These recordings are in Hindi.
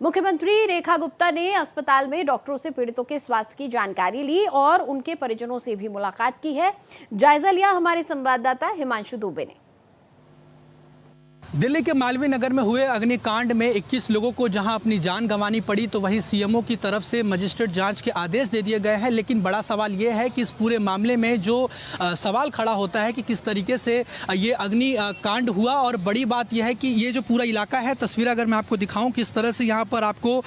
मुख्यमंत्री रेखा गुप्ता ने अस्पताल में डॉक्टरों से पीड़ितों के स्वास्थ्य की जानकारी ली और उनके परिजनों से भी मुलाकात की है। जायजा लिया हमारे संवाददाता हिमांशु दुबे ने। दिल्ली के मालवीय नगर में हुए अग्निकांड में 21 लोगों को जहां अपनी जान गंवानी पड़ी, तो वहीं सीएमओ की तरफ से मजिस्ट्रेट जांच के आदेश दे दिए गए हैं। लेकिन बड़ा सवाल ये है कि इस पूरे मामले में जो सवाल खड़ा होता है कि किस तरीके से ये अग्निकांड हुआ। और बड़ी बात यह है कि ये जो पूरा इलाका है, तस्वीर अगर मैं आपको दिखाऊं किस तरह से यहाँ पर आपको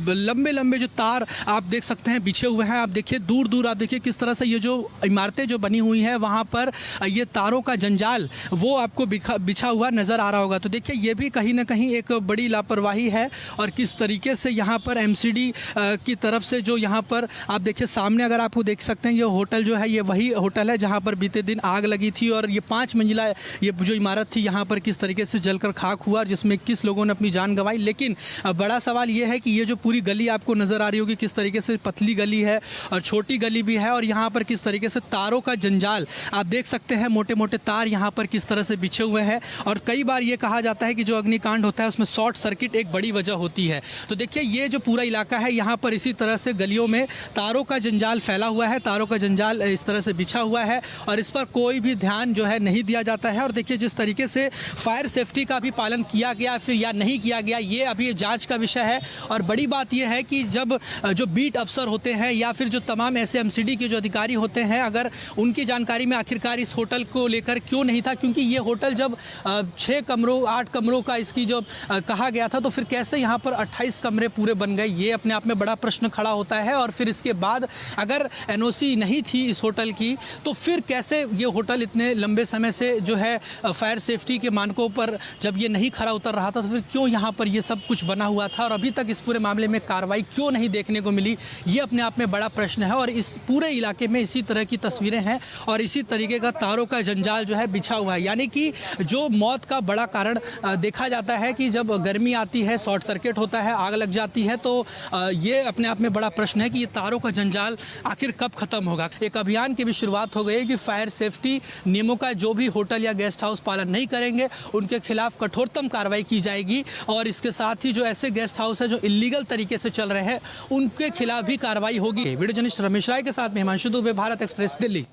लंबे लंबे जो तार आप देख सकते हैं बिछे हुए हैं। आप देखिए दूर दूर, आप देखिए किस तरह से ये जो इमारतें जो बनी हुई हैं वहाँ पर ये तारों का जंजाल वो आपको बिछा हुआ नजर आ रहा होगा। तो देखिए ये भी कहीं ना कहीं एक बड़ी लापरवाही है। और किस तरीके से यहाँ पर एमसीडी की तरफ से जो यहाँ पर आप देखिए सामने अगर आपको देख सकते हैं, ये होटल जो है ये वही होटल है जहाँ पर बीते दिन आग लगी थी। और ये 5 मंजिला ये जो इमारत थी यहाँ पर किस तरीके से जलकर खाक हुआ, जिसमें 21 लोगों ने अपनी जान गंवाई। लेकिन बड़ा सवाल ये है कि ये जो पूरी गली आपको नज़र आ रही होगी किस तरीके से पतली गली है और छोटी गली भी है। और यहाँ पर किस तरीके से तारों का जंजाल आप देख सकते हैं, मोटे मोटे तार यहाँ पर किस तरह से बिछे हुए हैं। और कई बार ये कहा जाता है कि जो अग्निकांड होता है उसमें शॉर्ट सर्किट एक बड़ी वजह होती है। तो देखिए ये जो पूरा इलाका है यहाँ पर इसी तरह से गलियों में तारों का जंजाल फैला हुआ है, तारों का जंजाल इस तरह से बिछा हुआ है और इस पर कोई भी ध्यान जो है नहीं दिया जाता है। और देखिए जिस तरीके से फायर सेफ्टी का भी पालन किया गया फिर या नहीं किया गया, ये अभी जांच का विषय है। और बड़ी बात यह है कि जब जो बीट अफसर होते हैं या फिर जो तमाम ऐसे एमसीडी के जो अधिकारी होते हैं, अगर उनकी जानकारी में आखिरकार इस होटल को लेकर क्यों नहीं था, क्योंकि ये होटल जब 6 कमरों 8 कमरों का इसकी जो कहा गया था, तो फिर कैसे यहाँ पर 28 कमरे पूरे बन गए, ये अपने आप में बड़ा प्रश्न खड़ा होता है। और फिर इसके बाद अगर एनओसी नहीं थी इस होटल की, तो फिर कैसे ये होटल इतने लंबे समय से जो है फायर सेफ्टी के मानकों पर जब ये नहीं खरा उतर रहा था, तो फिर क्यों यहाँ पर ये सब कुछ बना हुआ था और अभी तक इस पूरे मामले में कार्रवाई क्यों नहीं देखने को मिली, ये अपने आप में बड़ा प्रश्न है। और इस पूरे इलाके में इसी तरह की तस्वीरें हैं और इसी तरीके का तारों का जंजाल जो है बिछा हुआ है। यानी कि जो मौत का बड़ा कारण देखा जाता है कि जब गर्मी आती है, शॉर्ट सर्किट होता है, आग लग जाती है, तो ये अपने आप में बड़ा प्रश्न है कि ये तारों का जंजाल आखिर कब खत्म होगा। एक अभियान की भी शुरुआत हो गई है कि फायर सेफ्टी नियमों का जो भी होटल या गेस्ट हाउस पालन नहीं करेंगे उनके खिलाफ कठोरतम कार्रवाई की जाएगी। और इसके साथ ही जो ऐसे गेस्ट हाउस है जो इलीगल तरीके से चल रहे हैं उनके खिलाफ भी कार्रवाई होगी। वीडियो जर्नलिस्ट रमेश राय के साथ में हिमांशु दुबे, भारत एक्सप्रेस, दिल्ली।